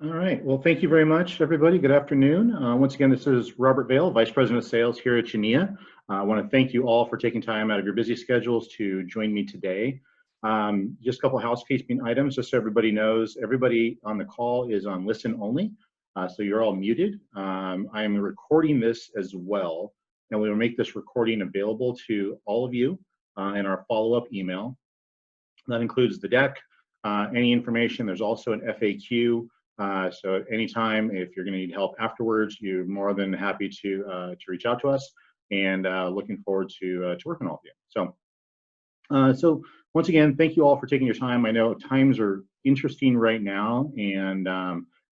All right. Well, thank you very much, everybody. Good afternoon. Once again, this is Robert Vale, Vice President of Sales here at Genea. I want to thank you all for taking time out of your busy schedules to join me today. Just a couple of housekeeping items, just so everybody knows. Everybody on the call is on listen only, so you're all muted. I am recording this as well, and we will make this recording available to all of you in our follow-up email. That includes the deck, any information. There's also an FAQ. So anytime, if you're going to need help afterwards, you're more than happy to reach out to us, and looking forward to working with all of you. So once again, thank you all for taking your time. I know times are interesting right now, and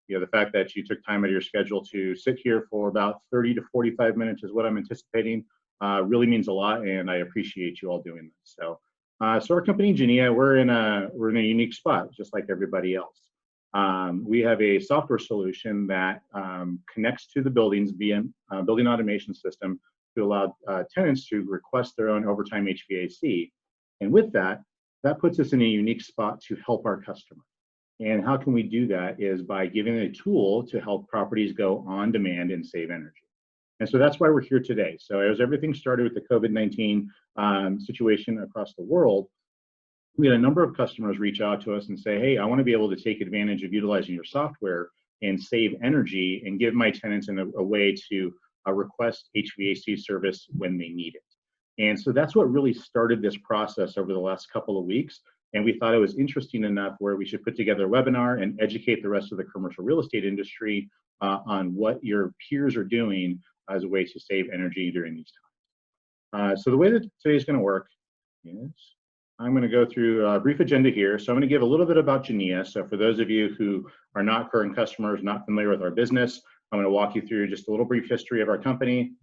you know, the fact that you took time out of your schedule to sit here for about 30 to 45 minutes is what I'm anticipating. Really means a lot, and I appreciate you all doing this. So our company, Genea, we're in a unique spot, just like everybody else. We have a software solution that connects to the building's building automation system to allow tenants to request their own overtime HVAC. And with that, that puts us in a unique spot to help our customers. And how can we do that is by giving a tool to help properties go on demand and save energy. And so that's why we're here today. So as everything started with the COVID-19 situation across the world, we had a number of customers reach out to us and say, hey, I want to be able to take advantage of utilizing your software and save energy and give my tenants a way to request HVAC service when they need it. And so that's what really started this process over the last couple of weeks. And we thought it was interesting enough where we should put together a webinar and educate the rest of the commercial real estate industry on what your peers are doing as a way to save energy during these times. So the way that today's going to work is I'm going to go through a brief agenda here. So I'm going to give a little bit about Genea. So for those of you who are not current customers, not familiar with our business, I'm going to walk you through just a little brief history of our company,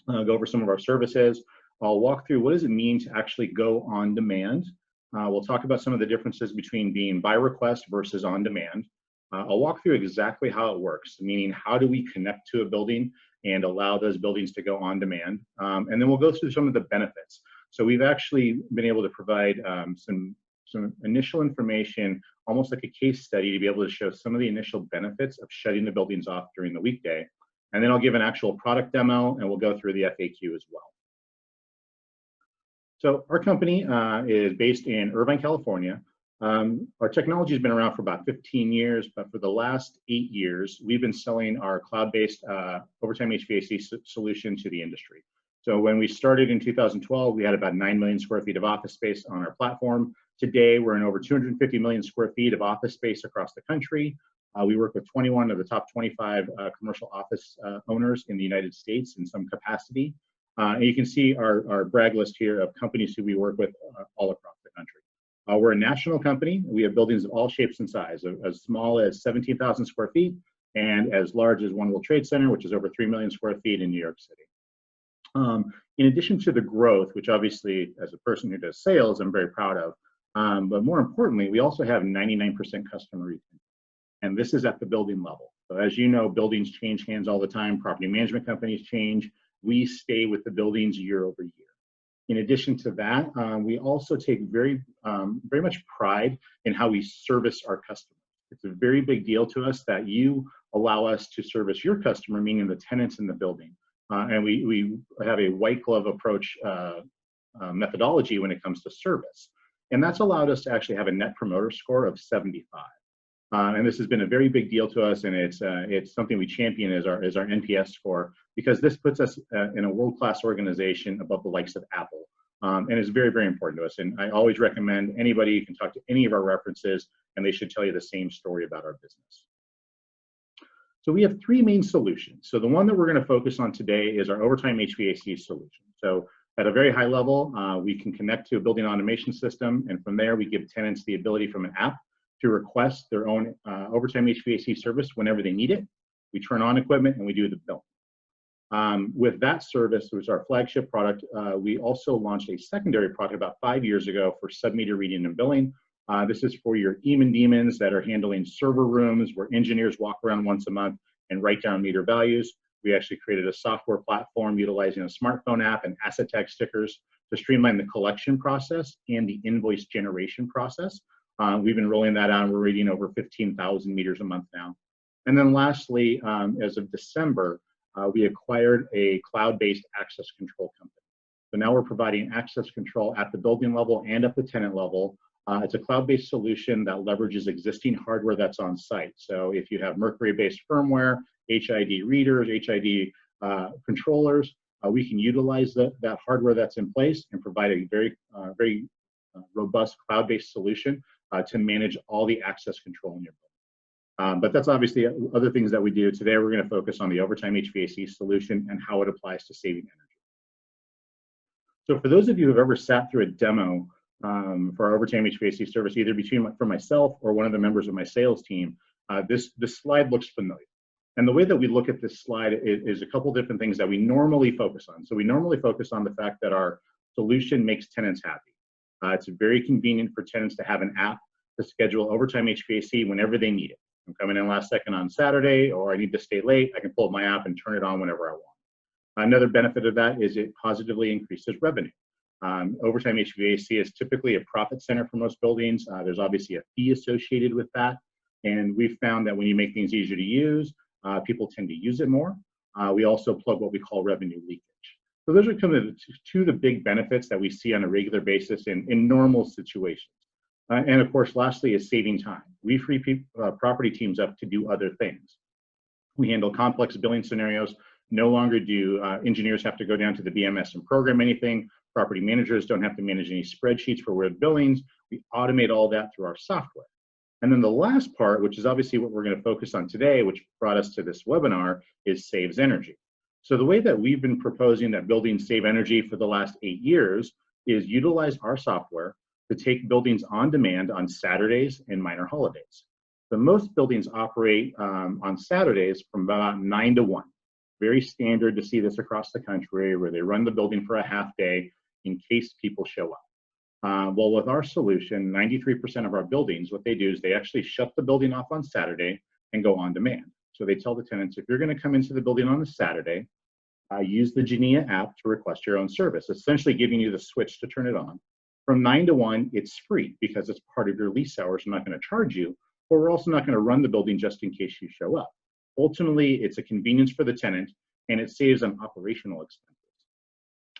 go over some of our services. I'll walk through what does it mean to actually go on demand. We'll talk about some of the differences between being by request versus on demand. I'll walk through exactly how it works, meaning how do we connect to a building and allow those buildings to go on demand. And then we'll go through some of the benefits. So we've actually been able to provide some initial information, almost like a case study, to be able to show some of the initial benefits of shutting the buildings off during the weekday. And then I'll give an actual product demo, and we'll go through the FAQ as well. So our company is based in Irvine, California. Our technology has been around for about 15 years, but for the last 8 years, we've been selling our cloud-based overtime HVAC solution to the industry. So when we started in 2012, we had about 9 million square feet of office space on our platform. Today, we're in over 250 million square feet of office space across the country. We work with 21 of the top 25 commercial office owners in the United States in some capacity. And you can see our brag list here of companies who we work with all across the country. We're a national company. We have buildings of all shapes and size, as small as 17,000 square feet and as large as One World Trade Center, which is over 3 million square feet in New York City. In addition to the growth, which obviously as a person who does sales, I'm very proud of, but more importantly, we also have 99% customer retention. And this is at the building level. So as you know, buildings change hands all the time. Property management companies change. We stay with the buildings year over year. In addition to that, we also take very much pride in how we service our customers. It's a very big deal to us that you allow us to service your customer, meaning the tenants in the building. And we have a white glove approach methodology when it comes to service. And that's allowed us to actually have a net promoter score of 75. And this has been a very big deal to us, and it's something we champion as our NPS score, because this puts us in a world-class organization above the likes of Apple. And it's very, very important to us. And I always recommend anybody, you can talk to any of our references, and they should tell you the same story about our business. So we have 3 main solutions. So the one that we're going to focus on today is our overtime HVAC solution. So at a very high level, we can connect to a building automation system, and from there we give tenants the ability from an app to request their own overtime HVAC service whenever they need it. We turn on equipment and we do the bill. With that service, which is our flagship product, we also launched a secondary product about 5 years ago for sub-meter reading and billing. This is for your demons that are handling server rooms where engineers walk around once a month and write down meter values. We actually created a software platform utilizing a smartphone app and asset tag stickers to streamline the collection process and the invoice generation process. We've been rolling that out. We're reading over 15,000 meters a month now. And then lastly, as of December, we acquired a cloud-based access control company. So now we're providing access control at the building level and at the tenant level. It's a cloud-based solution that leverages existing hardware that's on site. So if you have Mercury-based firmware, HID readers, HID controllers, we can utilize that hardware that's in place and provide a very robust cloud-based solution to manage all the access control in your building. But that's obviously other things that we do. Today, we're going to focus on the overtime HVAC solution and how it applies to saving energy. So for those of you who have ever sat through a demo for our overtime HVAC service, either for myself or one of the members of my sales team, this slide looks familiar. And the way that we look at this slide is a couple different things that we normally focus on. So we normally focus on the fact that our solution makes tenants happy. It's very convenient for tenants to have an app to schedule overtime HVAC whenever they need it. I'm coming in last second on Saturday, or I need to stay late, I can pull up my app and turn it on whenever I want. Another benefit of that is it positively increases revenue. Overtime HVAC is typically a profit center for most buildings. There's obviously a fee associated with that. And we've found that when you make things easier to use, people tend to use it more. We also plug what we call revenue leakage. So those are kind of two of the big benefits that we see on a regular basis in normal situations. And of course, lastly is saving time. We free property teams up to do other things. We handle complex billing scenarios. No longer do engineers have to go down to the BMS and program anything. Property managers don't have to manage any spreadsheets for where billings. We automate all that through our software. And then the last part, which is obviously what we're going to focus on today, which brought us to this webinar, is saves energy. So the way that we've been proposing that buildings save energy for the last 8 years is utilize our software to take buildings on demand on Saturdays and minor holidays. So most buildings operate on Saturdays from about 9 to 1. Very standard to see this across the country, where they run the building for a half day in case people show up. Well, with our solution, 93% of our buildings, what they do is they actually shut the building off on Saturday and go on demand. So they tell the tenants, if you're going to come into the building on a Saturday, use the Genea app to request your own service, essentially giving you the switch to turn it on. From 9 to 1, it's free because it's part of your lease hours. I'm not going to charge you, but we're also not going to run the building just in case you show up. Ultimately, it's a convenience for the tenant, and it saves on operational expenses.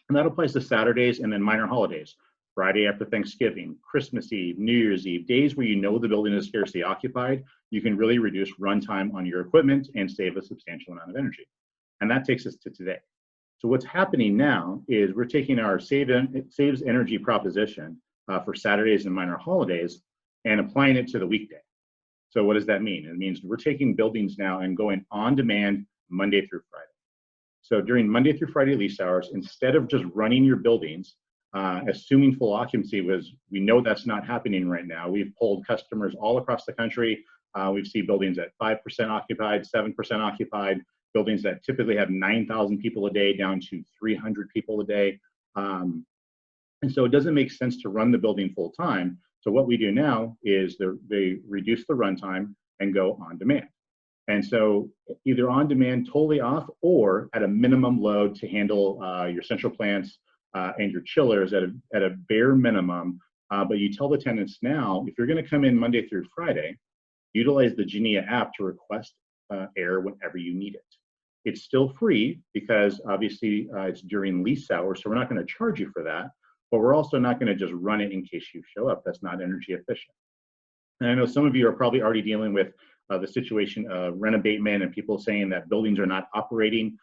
And that applies to Saturdays and then minor holidays. Friday after Thanksgiving, Christmas Eve, New Year's Eve, days where you know the building is scarcely occupied, you can really reduce runtime on your equipment and save a substantial amount of energy. And that takes us to today. So what's happening now is we're taking our saves energy proposition for Saturdays and minor holidays and applying it to the weekday. So what does that mean? It means we're taking buildings now and going on demand Monday through Friday. So during Monday through Friday lease hours, instead of just running your buildings, assuming full occupancy, we know that's not happening right now. We've polled customers all across the country. We've seen buildings at 5% occupied, 7% occupied, buildings that typically have 9,000 people a day down to 300 people a day. And so it doesn't make sense to run the building full time. So what we do now is they reduce the runtime and go on demand. And so either on demand, totally off, or at a minimum load to handle your central plants and your chillers at a bare minimum. But you tell the tenants now, if you're going to come in Monday through Friday, utilize the Genea app to request air whenever you need it. It's still free because obviously it's during lease hours, so we're not going to charge you for that. But we're also not going to just run it in case you show up. That's not energy efficient. And I know some of you are probably already dealing with the situation of rent abatement and people saying that buildings are not operating.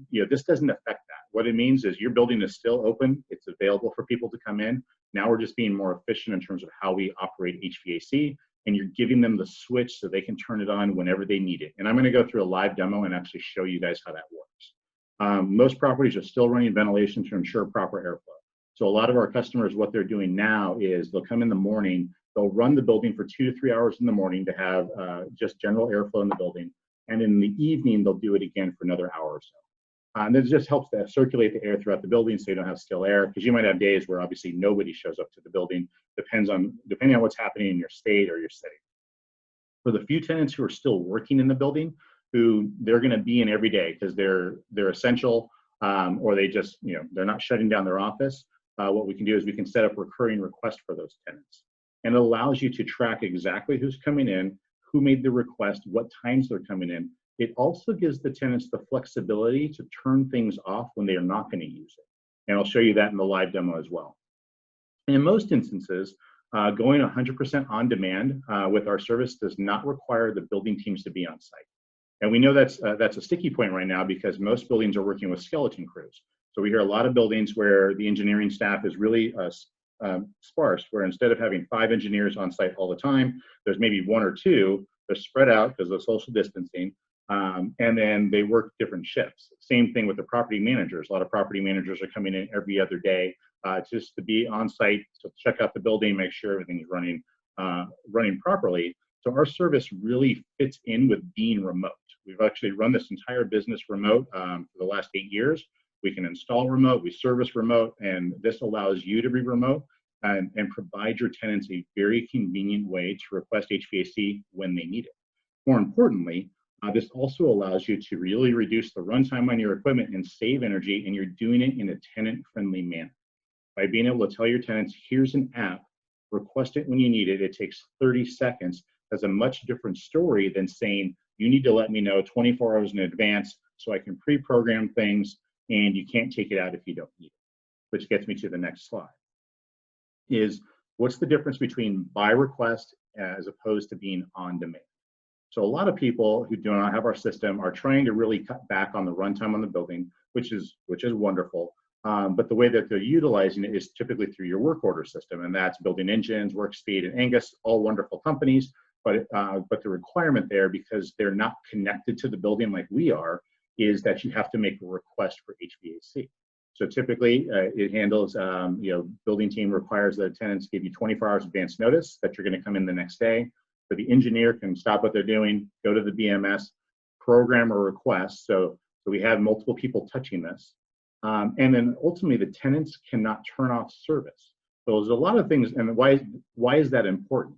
This doesn't affect that. What it means is your building is still open. It's available for people to come in. Now we're just being more efficient in terms of how we operate HVAC, and you're giving them the switch so they can turn it on whenever they need it. And I'm going to go through a live demo and actually show you guys how that works. Most properties are still running ventilation to ensure proper airflow. So a lot of our customers, what they're doing now is they'll come in the morning, they'll run the building for 2 to 3 hours in the morning to have just general airflow in the building. And in the evening, they'll do it again for another hour or so. And this just helps to circulate the air throughout the building so you don't have still air, because you might have days where obviously nobody shows up to the building, depending on what's happening in your state or your city. For the few tenants who are still working in the building, who they're going to be in every day because they're essential, or they just, they're not shutting down their office, what we can do is we can set up recurring requests for those tenants. And it allows you to track exactly who's coming in, who made the request, what times they're coming in. It also gives the tenants the flexibility to turn things off when they are not going to use it. And I'll show you that in the live demo as well. And in most instances, going 100% on demand with our service does not require the building teams to be on site. And we know that's a sticky point right now because most buildings are working with skeleton crews. So we hear a lot of buildings where the engineering staff is really sparse, where instead of having 5 engineers on site all the time, there's maybe 1 or 2. They're spread out because of social distancing, and then they work different shifts. Same thing with the property managers. A lot of property managers are coming in every other day just to be on site, to check out the building, make sure everything's running properly. So our service really fits in with being remote. We've actually run this entire business remote for the last 8 years. We can install remote, we service remote, and this allows you to be remote and provide your tenants a very convenient way to request HVAC when they need it. More importantly, this also allows you to really reduce the runtime on your equipment and save energy, and you're doing it in a tenant-friendly manner. By being able to tell your tenants, here's an app, request it when you need it, it takes 30 seconds, that's a much different story than saying, you need to let me know 24 hours in advance so I can pre-program things, and you can't take it out if you don't need it. Which gets me to the next slide. Is what's the difference between by request as opposed to being on demand? So a lot of people who do not have our system are trying to really cut back on the runtime on the building, which is wonderful. But the way that they're utilizing it is typically through your work order system, and that's Building Engines, WorkSpeed, and Angus, all wonderful companies. But the requirement there, because they're not connected to the building like we are, is that you have to make a request for HVAC. So typically, it handles, building team requires that tenants give you 24 hours advance notice that you're going to come in the next day. So the engineer can stop what they're doing, go to the BMS, program a request. So we have multiple people touching this. And then ultimately, the tenants cannot turn off service. So there's a lot of things, and why is that important?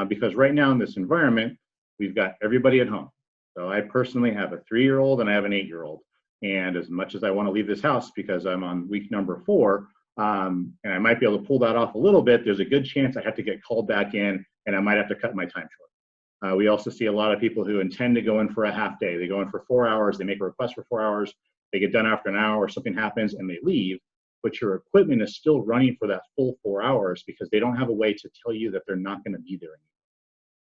Because right now in this environment, we've got everybody at home. So I personally have a 3-year-old and I have an 8-year-old. And as much as I want to leave this house because I'm on week number 4, and I might be able to pull that off a little bit, there's a good chance I have to get called back in and I might have to cut my time short. We also see a lot of people who intend to go in for a half day. They go in for 4 hours, they make a request for 4 hours, they get done after an hour, something happens and they leave, but your equipment is still running for that full 4 hours because they don't have a way to tell you that they're not going to be there anymore.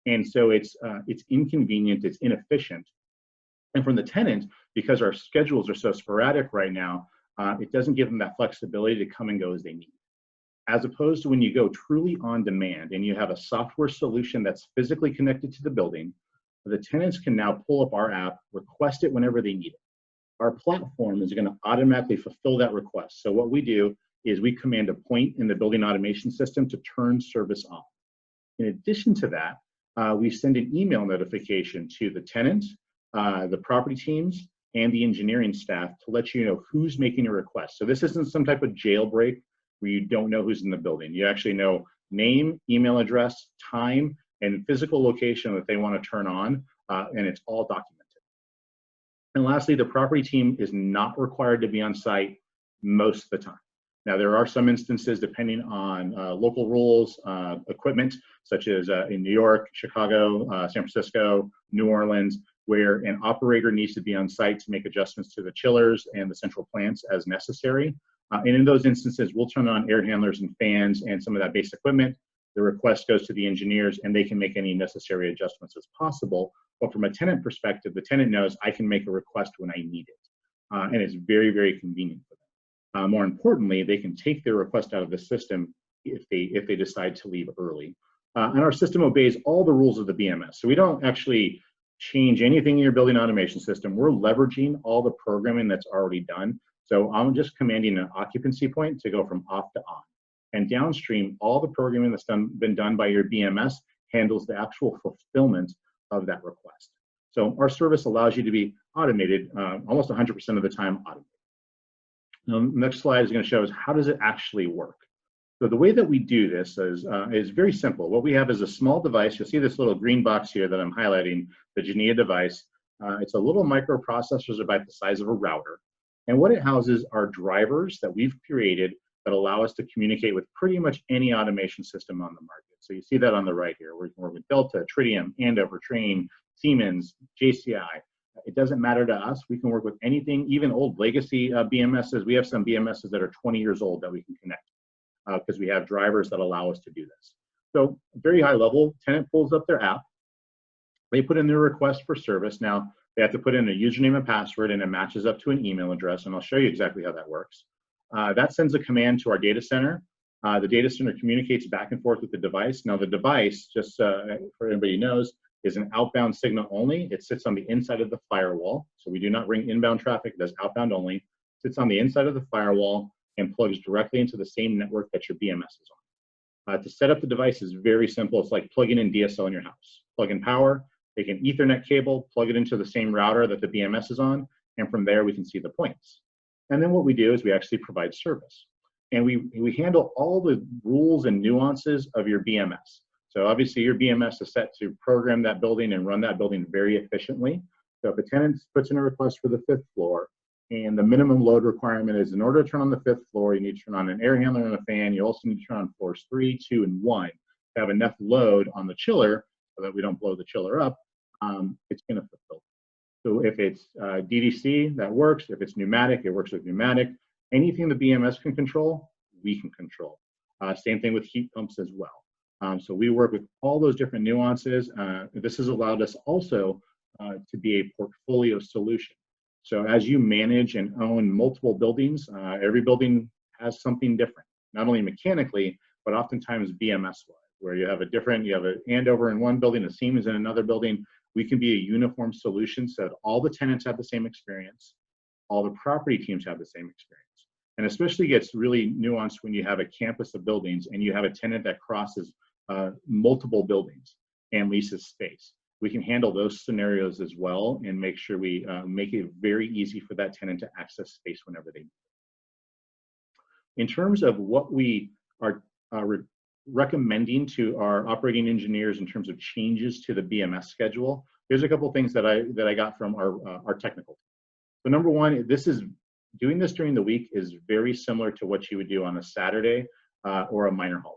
And so it's inconvenient, it's inefficient. And from the tenant, because our schedules are so sporadic right now, it doesn't give them that flexibility to come and go as they need. As opposed to when you go truly on demand and you have a software solution that's physically connected to the building, the tenants can now pull up our app, request it whenever they need it. Our platform is going to automatically fulfill that request. So what we do is we command a point in the building automation system to turn service on. In addition to that, we send an email notification to the tenant, the property teams, and the engineering staff to let you know who's making a request. So this isn't some type of jailbreak where you don't know who's in the building. You actually know name, email address, time, and physical location that they want to turn on, and it's all documented. And lastly, the property team is not required to be on site most of the time. Now, there are some instances, depending on local rules, equipment, such as in New York, Chicago, San Francisco, New Orleans, where an operator needs to be on site to make adjustments to the chillers and the central plants as necessary. And in those instances, we'll turn on air handlers and fans and some of that base equipment. The request goes to the engineers and they can make any necessary adjustments as possible. But from a tenant perspective, the tenant knows I can make a request when I need it. And it's very, very convenient for them. More importantly, they can take their request out of the system if they decide to leave early. And our system obeys all the rules of the BMS. So we don't actually change anything in your building automation system. We're leveraging all the programming that's already done. So I'm just commanding an occupancy point to go from off to on. And downstream, all the programming that's been done by your BMS handles the actual fulfillment of that request. So our service allows you to be automated, almost 100% of the time automated. Now, the next slide is going to show us how does it actually work. So the way that we do this is very simple. What we have is a small device. You'll see this little green box here that I'm highlighting, the Genea device. It's a little microprocessor about the size of a router. And what it houses are drivers that we've created that allow us to communicate with pretty much any automation system on the market. So you see that on the right here. We're working with Delta, Tritium, Andover, Trane, Siemens, JCI. It doesn't matter to us. We can work with anything, even old legacy BMSs. We have some BMSs that are 20 years old that we can connect because we have drivers that allow us to do this. So very high level, tenant pulls up their app. They put in their request for service. Now, they have to put in a username and password, and it matches up to an email address, and I'll show you exactly how that works. That sends a command to our data center. The data center communicates back and forth with the device. Now, the device, just for anybody who knows, is an outbound signal only. It sits on the inside of the firewall, so we do not bring inbound traffic. It does outbound only. It sits on the inside of the firewall and plugs directly into the same network that your BMS is on. To set up the device is very simple. It's like plugging in DSL in your house. Plug in power, take an Ethernet cable, plug it into the same router that the BMS is on, and from there we can see the points. And then what we do is we actually provide service. And we handle all the rules and nuances of your BMS. So obviously your BMS is set to program that building and run that building very efficiently. So if a tenant puts in a request for the 5th floor, and the minimum load requirement is in order to turn on the 5th floor, you need to turn on an air handler and a fan. You also need to turn on floors 3, 2, and 1 to have enough load on the chiller so that we don't blow the chiller up. It's going to fulfill. So if it's DDC, that works. If it's pneumatic, it works with pneumatic. Anything the BMS can control, we can control. Same thing with heat pumps as well. So we work with all those different nuances. This has allowed us also to be a portfolio solution. So as you manage and own multiple buildings, every building has something different, not only mechanically, but oftentimes BMS-wise, where you have an Andover in one building, a Siemens in another building. We can be a uniform solution so that all the tenants have the same experience, all the property teams have the same experience. And especially gets really nuanced when you have a campus of buildings and you have a tenant that crosses multiple buildings and leases space. We can handle those scenarios as well and make sure we make it very easy for that tenant to access space whenever they need. In terms of what we are recommending to our operating engineers in terms of changes to the BMS schedule, there's a couple of things that I got from our technical team. So number one, doing this during the week is very similar to what you would do on a Saturday or a minor holiday.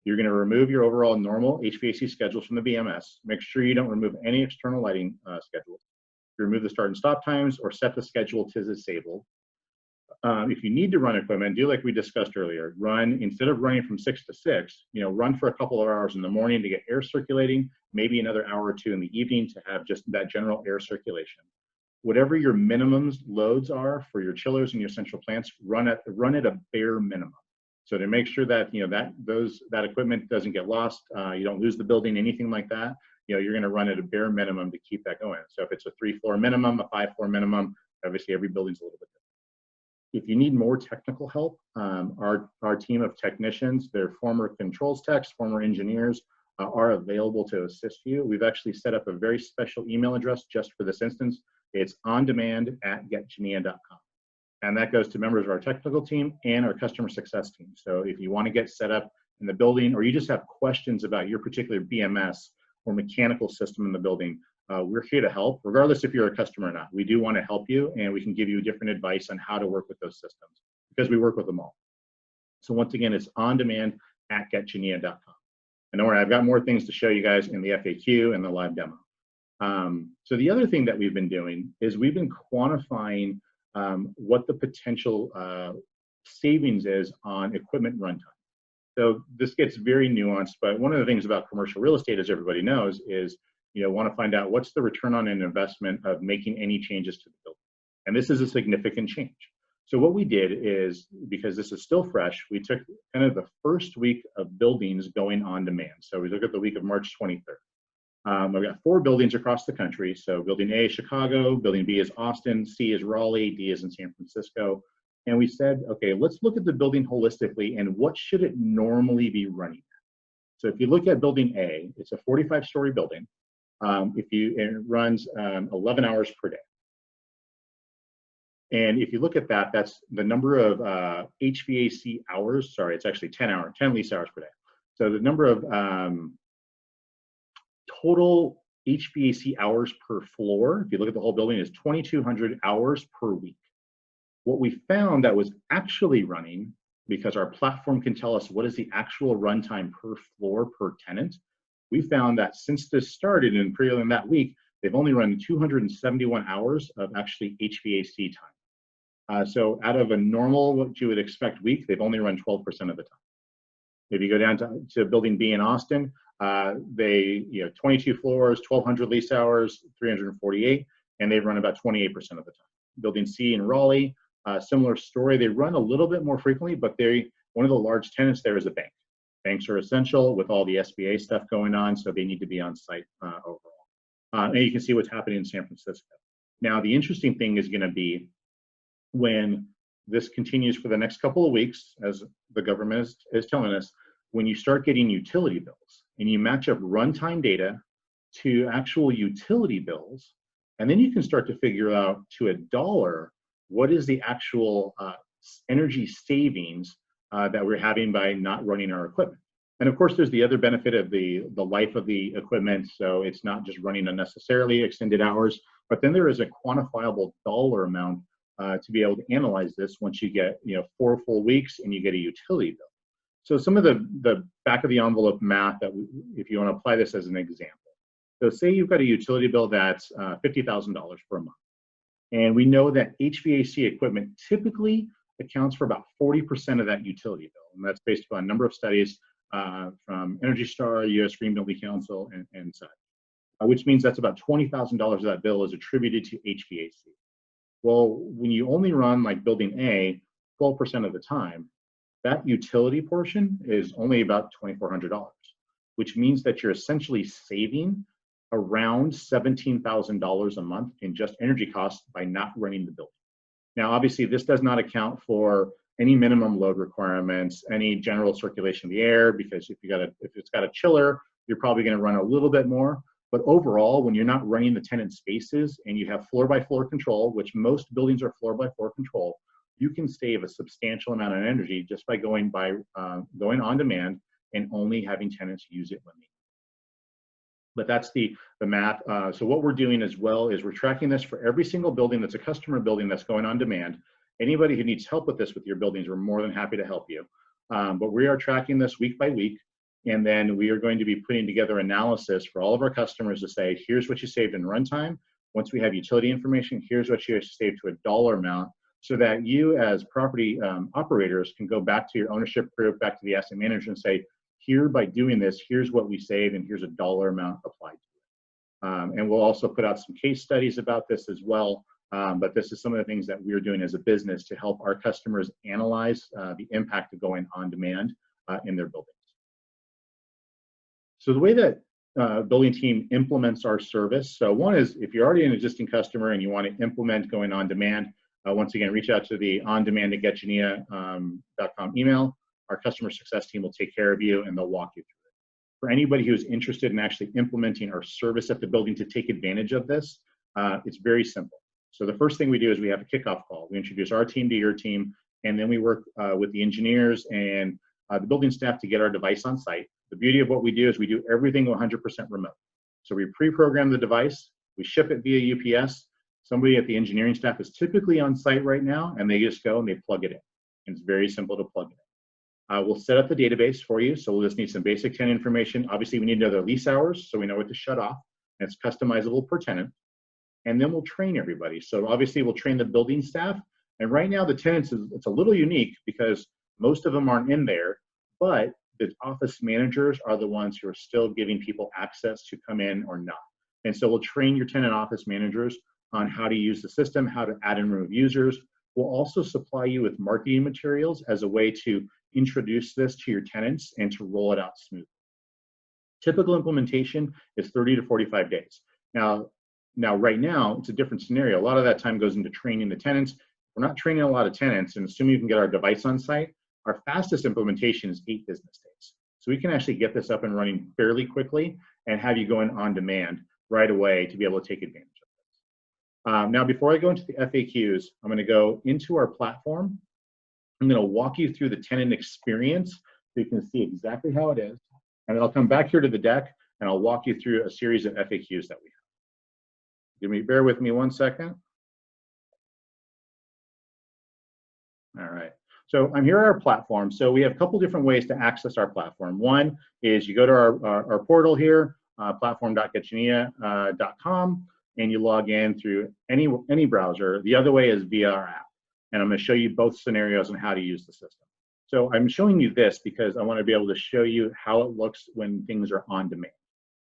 You're going to remove your overall normal HVAC schedules from the BMS. Make sure you don't remove any external lighting schedules. Remove the start and stop times or set the schedule to disabled. If you need to run equipment, do like we discussed earlier. Instead of running from 6 to 6, run for a couple of hours in the morning to get air circulating, maybe another hour or two in the evening to have just that general air circulation. Whatever your minimums loads are for your chillers and your central plants, run at a bare minimum. So to make sure that that equipment doesn't get lost, you don't lose the building, anything like that, you're going to run at a bare minimum to keep that going. So if it's a 3-floor minimum, a 5-floor minimum, obviously every building's a little bit different. If you need more technical help, our team of technicians, they're former controls techs, former engineers, are available to assist you. We've actually set up a very special email address just for this instance. It's ondemand@getgenea.com. And that goes to members of our technical team and our customer success team. So if you want to get set up in the building or you just have questions about your particular BMS or mechanical system in the building, we're here to help, regardless if you're a customer or not. We do want to help you, and we can give you different advice on how to work with those systems because we work with them all. So once again, it's ondemand@getgenea.com. And don't worry, I've got more things to show you guys in the FAQ and the live demo. So the other thing that we've been doing is we've been quantifying what the potential savings is on equipment runtime. So this gets very nuanced, but one of the things about commercial real estate, as everybody knows, is want to find out what's the return on an investment of making any changes to the building. And this is a significant change. So what we did is, because this is still fresh, we took kind of the first week of buildings going on demand. So we look at the week of March 23rd. We've got 4 buildings across the country. So building A is Chicago, building B is Austin, C is Raleigh, D is in San Francisco. And we said, okay, let's look at the building holistically and what should it normally be running at? So if you look at building A, it's a 45-story building. It runs 11 hours per day. And if you look at that, that's the number of HVAC hours. Sorry, it's actually 10 lease hours per day. So the number of total HVAC hours per floor, if you look at the whole building, is 2,200 hours per week. What we found that was actually running because our platform can tell us what is the actual runtime per floor per tenant. We found that since this started in prelim that week, they've only run 271 hours of actually HVAC time. So out of a normal, what you would expect week, they've only run 12% of the time. If you go down to building B in Austin, they 22 floors, 1,200 lease hours, 348, and they run about 28% of the time. Building C in Raleigh, similar story. They run a little bit more frequently, but one of the large tenants there is a bank. Banks are essential with all the SBA stuff going on, so they need to be on site overall. And you can see what's happening in San Francisco. Now, the interesting thing is going to be when this continues for the next couple of weeks, as the government is telling us, when you start getting utility bills and you match up runtime data to actual utility bills, and then you can start to figure out to a dollar what is the actual energy savings that we're having by not running our equipment. And of course, there's the other benefit of the life of the equipment, so it's not just running unnecessarily extended hours, but then there is a quantifiable dollar amount to be able to analyze this once you get 4 full weeks and you get a utility bill. So some of the back of the envelope math that if you want to apply this as an example. So say you've got a utility bill that's $50,000 per month. And we know that HVAC equipment typically accounts for about 40% of that utility bill. And that's based upon a number of studies from Energy Star, US Green Building Council, and such, which means that's about $20,000 of that bill is attributed to HVAC. Well, when you only run like building A 12% of the time, that utility portion is only about $2,400, which means that you're essentially saving around $17,000 a month in just energy costs by not running the building. Now, obviously, this does not account for any minimum load requirements, any general circulation of the air, because if it's got a chiller, you're probably going to run a little bit more. But overall, when you're not running the tenant spaces and you have floor-by-floor control, which most buildings are floor-by-floor control, you can save a substantial amount of energy just by going on demand and only having tenants use it when they need. But that's the math. So what we're doing as well is we're tracking this for every single building that's a customer building that's going on demand. Anybody who needs help with this with your buildings, we're more than happy to help you. But we are tracking this week by week. And then we are going to be putting together analysis for all of our customers to say, here's what you saved in runtime. Once we have utility information, here's what you saved to a dollar amount, so that you as property operators can go back to your ownership group, back to the asset manager and say, here, by doing this, here's what we saved and here's a dollar amount applied to it. And we'll also put out some case studies about this as well. But this is some of the things that we're doing as a business to help our customers analyze the impact of going on demand in their buildings. So the way that building team implements our service, so one is if you're already an existing customer and you want to implement going on demand, once again, reach out to the ondemand@genea.com email. Our customer success team will take care of you and they'll walk you through it. For anybody who's interested in actually implementing our service at the building to take advantage of this, it's very simple. So the first thing we do is we have a kickoff call. We introduce our team to your team, and then we work with the engineers and the building staff to get our device on site. The beauty of what we do is we do everything 100% remote. So we pre-program the device, we ship it via UPS. Somebody at the engineering staff is typically on site right now, and they just go and they plug it in. And it's very simple to plug it in. We'll set up the database for you. So we'll just need some basic tenant information. Obviously, we need to know their lease hours, so we know what to shut off. And it's customizable per tenant. And then we'll train everybody. So obviously, we'll train the building staff. And right now, the tenants, it's a little unique because most of them aren't in there, but the office managers are the ones who are still giving people access to come in or not. And so we'll train your tenant office managers on how to use the system, how to add and remove users. We'll also supply you with marketing materials as a way to introduce this to your tenants and to roll it out smoothly. Typical implementation is 30 to 45 days. Now, right now, it's a different scenario. A lot of that time goes into training the tenants. We're not training a lot of tenants, and assuming you can get our device on site, our fastest implementation is 8 business days. So we can actually get this up and running fairly quickly and have you going on demand right away to be able to take advantage of this. Now, before I go into the FAQs, I'm going to go into our platform. I'm going to walk you through the tenant experience so you can see exactly how it is. And then I'll come back here to the deck and I'll walk you through a series of FAQs that we have. Bear with me one second. All right. So I'm here at our platform. So we have a couple different ways to access our platform. One is you go to our portal here, platform.getgenea.com, and you log in through any browser. The other way is via our app. And I'm going to show you both scenarios on how to use the system. So I'm showing you this because I want to be able to show you how it looks when things are on demand.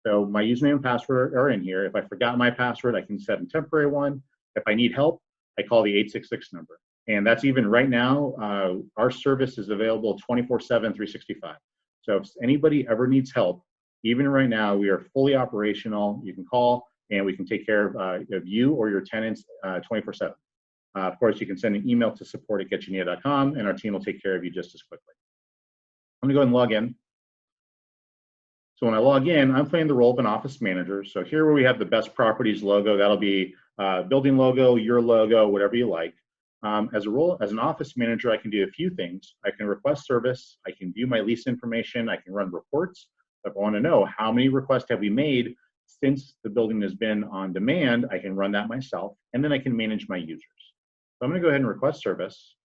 So my username and password are in here. If I forgot my password, I can set a temporary one. If I need help, I call the 866 number. And that's even right now, our service is available 24/7, 365. So if anybody ever needs help, even right now, we are fully operational. You can call and we can take care of you or your tenants 24/7. Of course, you can send an email to support@getgenea.com and our team will take care of you just as quickly. I'm gonna go ahead and log in. So when I log in, I'm playing the role of an office manager. So here where we have the best properties logo, that'll be building logo, your logo, whatever you like. As an office manager, I can do a few things. I can request service, I can view my lease information, I can run reports. If I wanna know how many requests have we made since the building has been on demand, I can run that myself, and then I can manage my users. So I'm gonna go ahead and request service.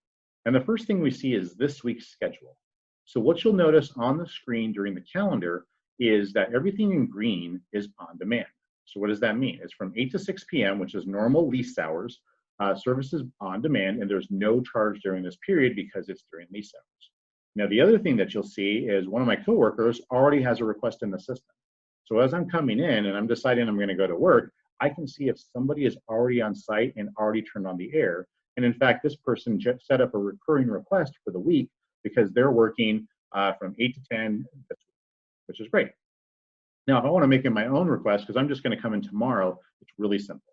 And the first thing we see is this week's schedule. So what you'll notice on the screen during the calendar is that everything in green is on demand. So what does that mean? It's from 8 to 6 p.m., which is normal lease hours. Service is on demand, and there's no charge during this period because it's during lease hours. Now, the other thing that you'll see is one of my coworkers already has a request in the system. So as I'm coming in and I'm deciding I'm gonna go to work, I can see if somebody is already on site and already turned on the air. And in fact, this person just set up a recurring request for the week because they're working from 8 to 10, which is great. Now, if I want to make it my own request, because I'm just going to come in tomorrow, it's really simple.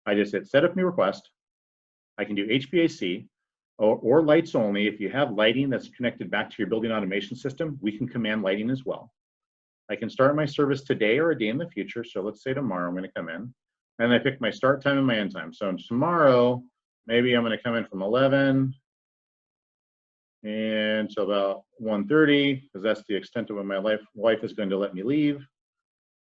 I just hit set up new request. I can do HVAC or lights only. If you have lighting that's connected back to your building automation system, we can command lighting as well. I can start my service today or a day in the future. So let's say tomorrow I'm going to come in and I pick my start time and my end time. So tomorrow, maybe I'm going to come in from 11 and so about 1:30, because that's the extent of when my wife is going to let me leave.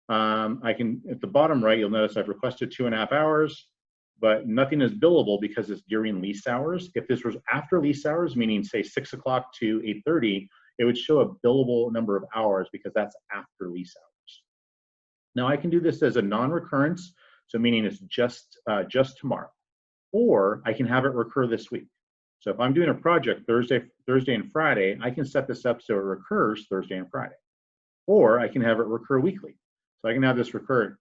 I can, at the bottom right, you'll notice I've requested 2.5 hours, but nothing is billable because it's during lease hours. If this was after lease hours, meaning say 6 o'clock to 8:30, it would show a billable number of hours because that's after lease hours. Now I can do this as a non-recurrence, so meaning it's just tomorrow, or I can have it recur this week. So if I'm doing a project Thursday and Friday, I can set this up so it recurs Thursday and Friday. Or I can have it recur weekly. So I can have this recur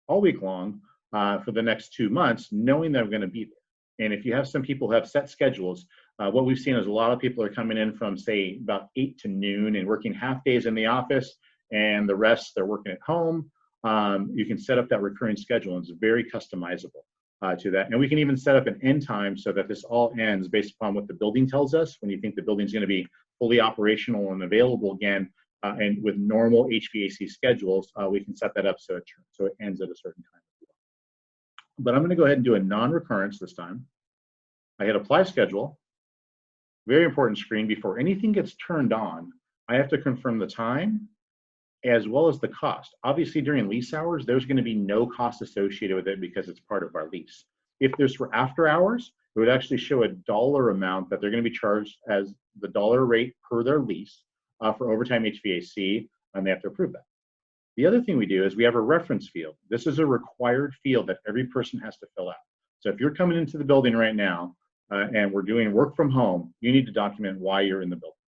all week long for the next 2 months, knowing that I'm going to be there. And if you have some people who have set schedules, what we've seen is a lot of people are coming in from, say, about 8 to noon and working half days in the office, and the rest they're working at home. You can set up that recurring schedule, and it's very customizable to that. And we can even set up an end time so that this all ends based upon what the building tells us. When you think the building's going to be fully operational and available again, and with normal HVAC schedules, we can set that up so it ends at a certain time. But I'm going to go ahead and do a non-recurrence this time. I hit apply schedule. Very important screen. Before anything gets turned on, I have to confirm the time as well as the cost. Obviously, during lease hours, there's going to be no cost associated with it because it's part of our lease. If this were after hours, it would actually show a dollar amount that they're going to be charged as the dollar rate per their lease for overtime HVAC, and they have to approve that. The other thing we do is we have a reference field. This is a required field that every person has to fill out. So if you're coming into the building right now and we're doing work from home, you need to document why you're in the building.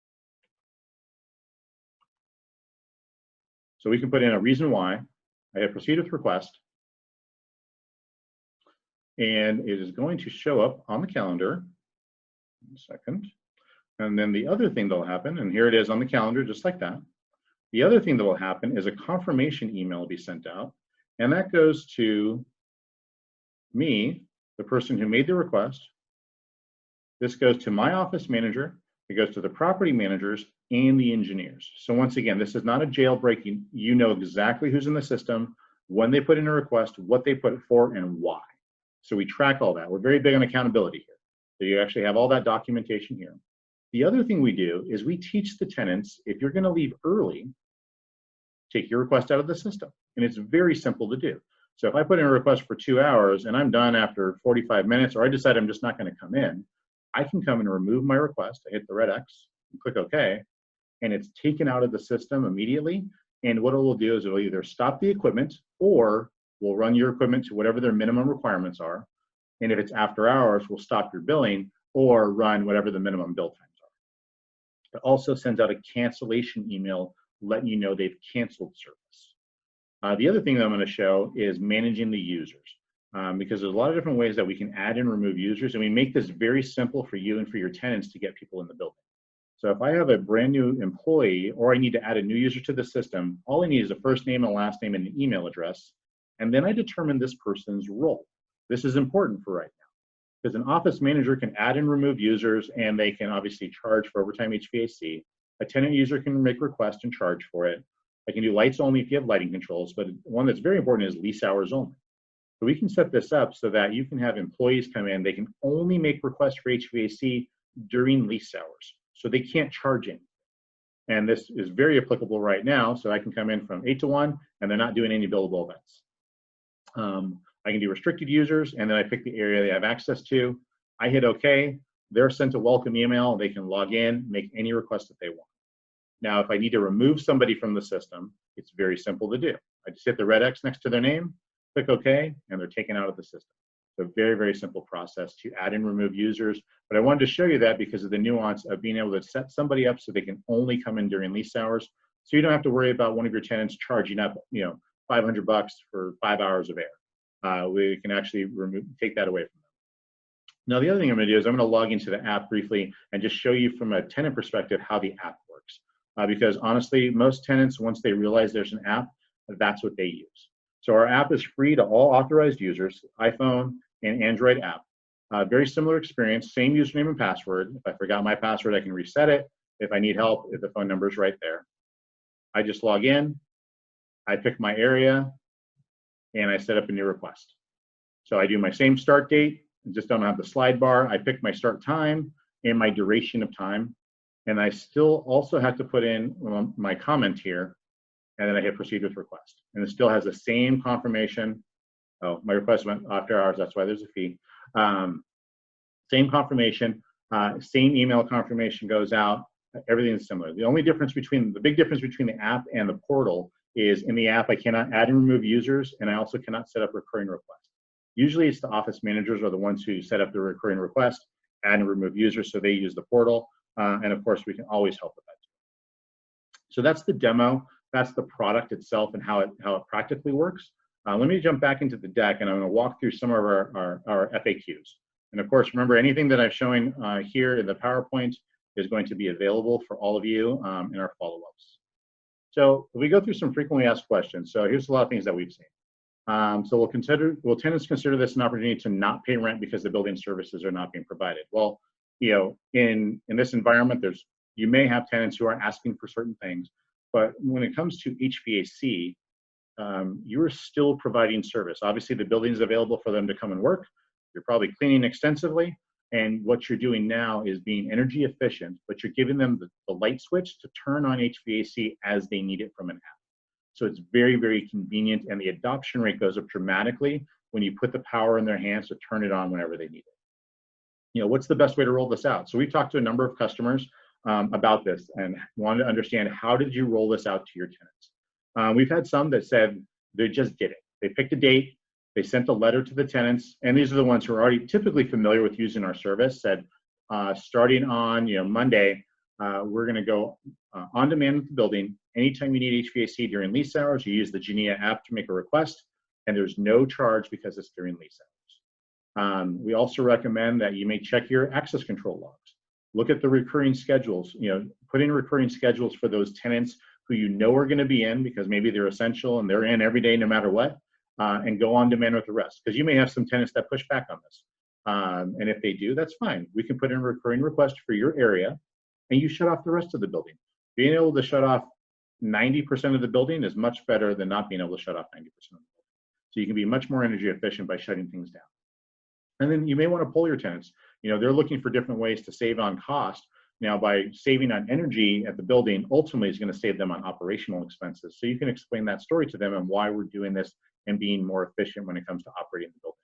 So we can put in a reason why. I hit proceed with request. And it is going to show up on the calendar. 1 second. And then the other thing that'll happen, and here it is on the calendar, just like that. The other thing that will happen is a confirmation email will be sent out. And that goes to me, the person who made the request. This goes to my office manager. It goes to the property managers and the engineers. So once again, this is not a jailbreak. You know exactly who's in the system, when they put in a request, what they put it for, and why. So we track all that. We're very big on accountability here. So you actually have all that documentation here. The other thing we do is we teach the tenants, if you're going to leave early, take your request out of the system. And it's very simple to do. So if I put in a request for 2 hours and I'm done after 45 minutes, or I decide I'm just not going to come in, I can come and remove my request. I hit the red X and click OK, and it's taken out of the system immediately. And what it will do is it'll either stop the equipment or we'll run your equipment to whatever their minimum requirements are. And if it's after hours, we'll stop your billing or run whatever the minimum bill times are. It also sends out a cancellation email letting you know they've canceled service. The other thing that I'm going to show is managing the users, because there's a lot of different ways that we can add and remove users, and we make this very simple for you and for your tenants to get people in the building. So if I have a brand new employee or I need to add a new user to the system, all I need is a first name, a last name, and an email address, and then I determine this person's role. This is important for right now, because an office manager can add and remove users, and they can obviously charge for overtime HVAC. A tenant user can make requests and charge for it. I can do lights only if you have lighting controls, but one that's very important is lease hours only. So we can set this up so that you can have employees come in, they can only make requests for HVAC during lease hours, so they can't charge anything. And this is very applicable right now, so I can come in from 8 to 1, and they're not doing any billable events. I can do restricted users, and then I pick the area they have access to. I hit OK. They're sent a welcome email. They can log in, make any request that they want. Now, if I need to remove somebody from the system, it's very simple to do. I just hit the red X next to their name, click OK, and they're taken out of the system. So very, very simple process to add and remove users. But I wanted to show you that because of the nuance of being able to set somebody up so they can only come in during lease hours. So you don't have to worry about one of your tenants charging up, $500 for 5 hours of air. We can actually take that away from them. Now, the other thing I'm going to do is I'm going to log into the app briefly and just show you from a tenant perspective how the app works. Because honestly, most tenants, once they realize there's an app, that's what they use. So our app is free to all authorized users, iPhone and Android app. Very similar experience, same username and password. If I forgot my password, I can reset it. If I need help, if the phone number is right there. I just log in, I pick my area, and I set up a new request. So I do my same start date, just don't have the slide bar. I pick my start time and my duration of time. And I still also have to put in my comment here, and then I hit proceed with request. And it still has the same confirmation. Oh, my request went after hours, that's why there's a fee. Same confirmation, same email confirmation goes out, everything is similar. The big difference between the app and the portal is in the app, I cannot add and remove users, and I also cannot set up recurring requests. Usually it's the office managers are the ones who set up the recurring request, add and remove users, so they use the portal. And of course, we can always help with that too. So that's the demo. That's the product itself and how it practically works. Let me jump back into the deck, and I'm going to walk through some of our FAQs. And of course, remember, anything that I'm showing here in the PowerPoint is going to be available for all of you in our follow-ups. So we go through some frequently asked questions. So here's a lot of things that we've seen. So will tenants consider this an opportunity to not pay rent because the building services are not being provided? Well, in this environment, you may have tenants who are asking for certain things, but when it comes to HVAC, you're still providing service. Obviously, the building is available for them to come and work. You're probably cleaning extensively, and what you're doing now is being energy efficient, but you're giving them the light switch to turn on HVAC as they need it from an app. So it's very, very convenient, and the adoption rate goes up dramatically when you put the power in their hands to turn it on whenever they need it. What's the best way to roll this out? So we've talked to a number of customers about this and wanted to understand, how did you roll this out to your tenants? We've had some that said they just did it. They picked a date, they sent a letter to the tenants, and these are the ones who are already typically familiar with using our service, said, starting on Monday, we're going to go on demand with the building. Anytime you need HVAC during lease hours, you use the Genea app to make a request, and there's no charge because it's during lease hours. We also recommend that you may check your access control logs. Look at the recurring schedules. Put in recurring schedules for those tenants who are going to be in because maybe they're essential and they're in every day no matter what, and go on demand with the rest. Because you may have some tenants that push back on this. And if they do, that's fine. We can put in a recurring request for your area, and you shut off the rest of the building. Being able to shut off 90% of the building is much better than not being able to shut off 90% of the building. So you can be much more energy efficient by shutting things down. And then you may want to poll your tenants. They're looking for different ways to save on cost. Now, by saving on energy at the building, ultimately is going to save them on operational expenses. So you can explain that story to them and why we're doing this and being more efficient when it comes to operating the building.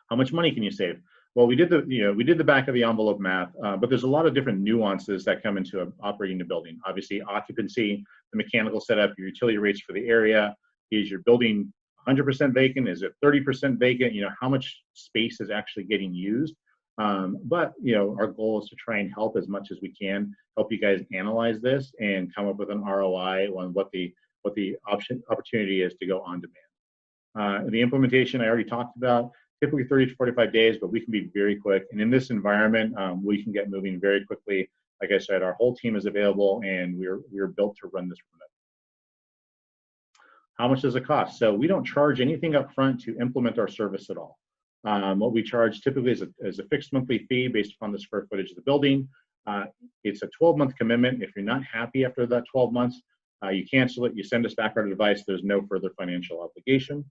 How much money can you save? Well, we did the back of the envelope math, but there's a lot of different nuances that come into operating the building. Obviously, occupancy, the mechanical setup, your utility rates for the area. Is your building 100% vacant? Is it 30% vacant? How much space is actually getting used? But our goal is to try and help as much as we can, help you guys analyze this and come up with an ROI on what the opportunity is to go on demand. The implementation I already talked about, typically 30 to 45 days, but we can be very quick. And in this environment, we can get moving very quickly. Like I said, our whole team is available, and we're built to run this remote. How much does it cost? So we don't charge anything up front to implement our service at all. What we charge typically is a fixed monthly fee based upon the square footage of the building. It's a 12-month commitment. If you're not happy after that 12 months, you cancel it, you send us back our device. There's no further financial obligation.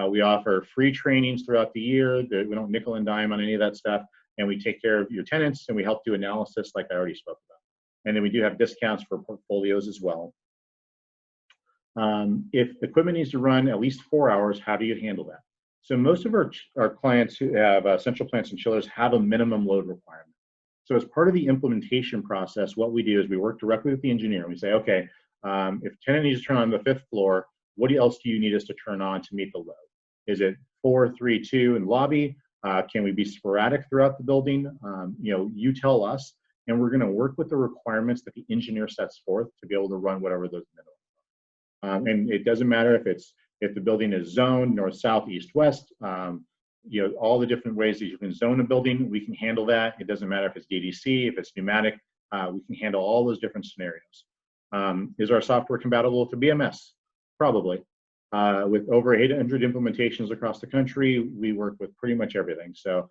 We offer free trainings throughout the year. We don't nickel and dime on any of that stuff. And we take care of your tenants, and we help do analysis like I already spoke about. And then we do have discounts for portfolios as well. If equipment needs to run at least 4 hours, how do you handle that? So most of our clients who have central plants and chillers have a minimum load requirement. So as part of the implementation process, what we do is we work directly with the engineer. We say, okay, if tenant needs to turn on the 5th floor, what else do you need us to turn on to meet the load? Is it 4, 3, 2 in lobby? Can we be sporadic throughout the building? You tell us, and we're going to work with the requirements that the engineer sets forth to be able to run whatever those minimums are. And it doesn't matter if the building is zoned north, south, east, west. All the different ways that you can zone a building, we can handle that. It doesn't matter if it's DDC, if it's pneumatic. We can handle all those different scenarios. Is our software compatible with the BMS? Probably. With over 800 implementations across the country, we work with pretty much everything. So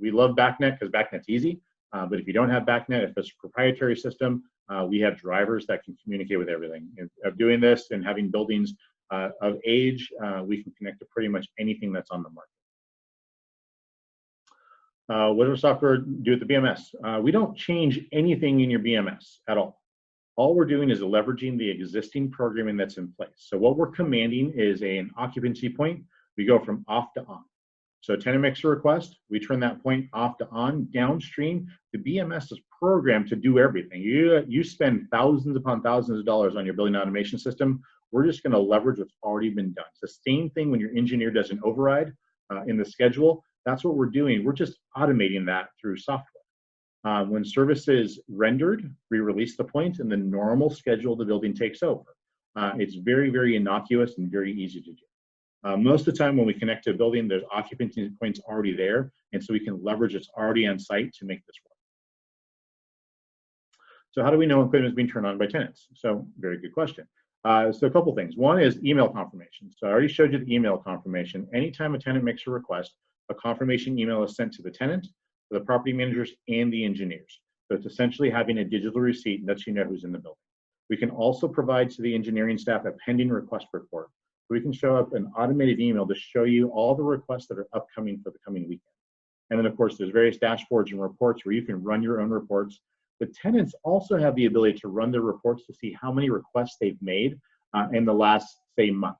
we love BACnet because BACnet's easy. But if you don't have BACnet, if it's a proprietary system, we have drivers that can communicate with everything. Of doing this and having buildings of age, we can connect to pretty much anything that's on the market. What does our software do at the BMS? We don't change anything in your BMS at all. All we're doing is leveraging the existing programming that's in place. So what we're commanding is an occupancy point. We go from off to on. So tenant makes a request, we turn that point off to on. Downstream, the BMS is programmed to do everything. You spend thousands upon thousands of dollars on your building automation system. We're just going to leverage what's already been done. It's the same thing when your engineer does an override in the schedule. That's what we're doing. We're just automating that through software. When service is rendered, we release the point, and the normal schedule of the building takes over. It's very, very innocuous and very easy to do. Most of the time when we connect to a building, there's occupancy points already there, and so we can leverage it's already on site to make this work. So how do we know equipment is being turned on by tenants? So very good question. So a couple things. One is email confirmation. So I already showed you the email confirmation. Anytime a tenant makes a request, a confirmation email is sent to the tenant, the property managers, and the engineers. So it's essentially having a digital receipt that lets you know who's in the building. We can also provide to the engineering staff a pending request report. So we can show up an automated email to show you all the requests that are upcoming for the coming weekend. And then of course, there's various dashboards and reports where you can run your own reports. The tenants also have the ability to run their reports to see how many requests they've made in the last, say, month.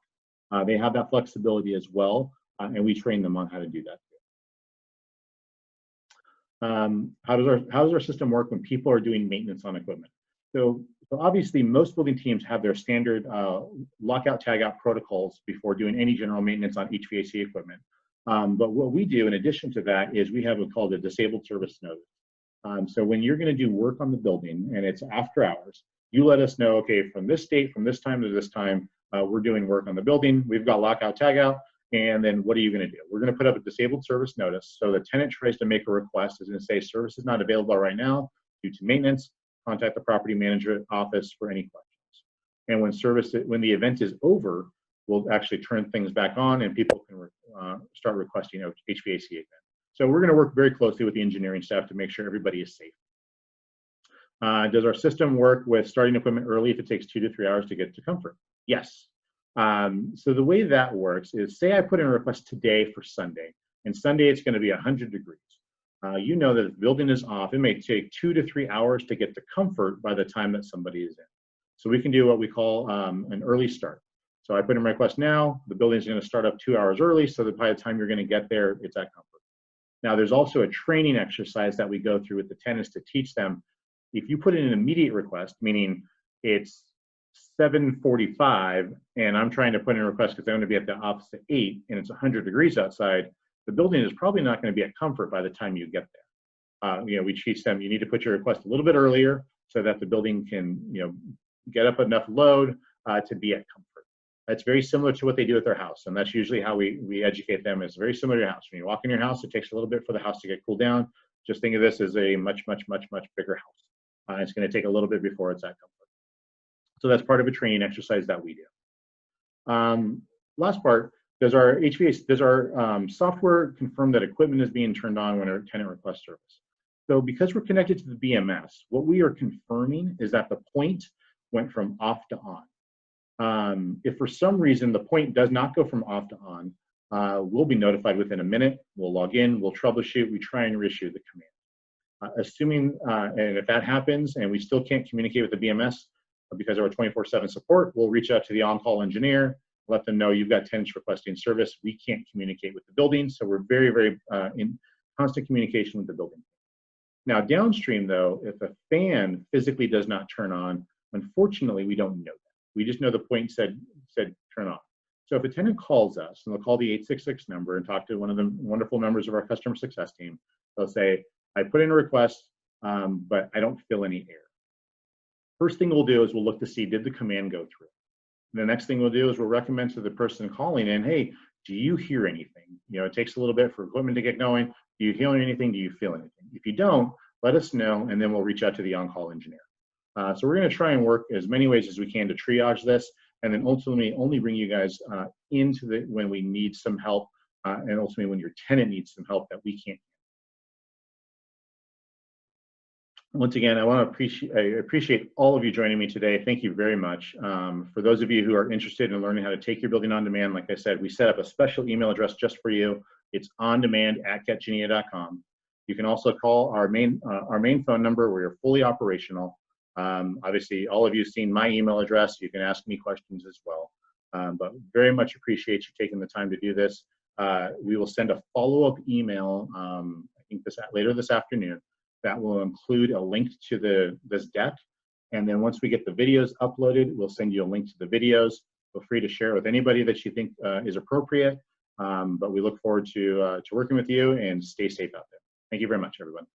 They have that flexibility as well, and we train them on how to do that. How does our system work when people are doing maintenance on equipment? So obviously, most building teams have their standard lockout, tagout protocols before doing any general maintenance on HVAC equipment. But what we do in addition to that is we have what's called a disabled service notice. So when you're going to do work on the building and it's after hours, you let us know, okay, from this date, from this time to this time, we're doing work on the building. We've got lockout, tagout. And then what are you going to do? We're going to put up a disabled service notice. So the tenant tries to make a request, is going to say service is not available right now due to maintenance. Contact the property manager office for any questions. And when the event is over, we'll actually turn things back on and people can start requesting HVAC again. So we're going to work very closely with the engineering staff to make sure everybody is safe. Does our system work with starting equipment early if it takes 2 to 3 hours to get to comfort? Yes. So the way that works is, say I put in a request today for Sunday, and Sunday it's going to be 100 degrees. You know that if the building is off, it may take 2 to 3 hours to get to comfort by the time that somebody is in. So we can do what we call an early start. So I put in my request now, the building is going to start up 2 hours early, so that by the time you're going to get there, it's at comfort. Now, there's also a training exercise that we go through with the tenants to teach them, if you put in an immediate request, meaning it's 7:45 and I'm trying to put in a request because I'm going to be at the office at 8 and it's 100 degrees outside, the building is probably not going to be at comfort by the time you get there. We teach them, you need to put your request a little bit earlier so that the building can, get up enough load to be at comfort. That's very similar to what they do at their house, and that's usually how we educate them. It's very similar to your house. When you walk in your house, it takes a little bit for the house to get cooled down. Just think of this as a much, much, much, much bigger house. It's going to take a little bit before it's at comfort. So that's part of a training exercise that we do. Last part, does our HVAC, does our software confirm that equipment is being turned on when a tenant requests service? So because we're connected to the BMS, what we are confirming is that the point went from off to on. If for some reason the point does not go from off to on, we'll be notified within a minute. We'll log in, we'll troubleshoot, we try and reissue the command. Assuming, and if that happens and we still can't communicate with the BMS because of our 24/7 support, we'll reach out to the on-call engineer, let them know you've got tenants requesting service. We can't communicate with the building, so we're very, very in constant communication with the building. Now downstream though, if a fan physically does not turn on, unfortunately we don't know that. We just know the point said turn on. So if a tenant calls us, and they'll call the 866 number and talk to one of the wonderful members of our customer success team, they'll say, I put in a request, but I don't feel any error. First thing we'll do is we'll look to see, did the command go through? And the next thing we'll do is we'll recommend to the person calling in, hey, do you hear anything? It takes a little bit for equipment to get going. Do you hear anything? Do you feel anything? If you don't, let us know, and then we'll reach out to the on-call engineer. So we're going to try and work as many ways as we can to triage this, and then ultimately only bring you guys into when we need some help, and ultimately when your tenant needs some help that we can't. Once again, I want to appreciate all of you joining me today. Thank you very much. For those of you who are interested in learning how to take your building on demand, like I said, we set up a special email address just for you. It's ondemand@getgenea.com. You can also call our main phone number. We're fully operational. Obviously, all of you have seen my email address. You can ask me questions as well. But very much appreciate you taking the time to do this. We will send a follow-up email, I think later this afternoon, that will include a link to this deck. And then once we get the videos uploaded, we'll send you a link to the videos. Feel free to share with anybody that you think is appropriate. But we look forward to working with you, and stay safe out there. Thank you very much, everyone.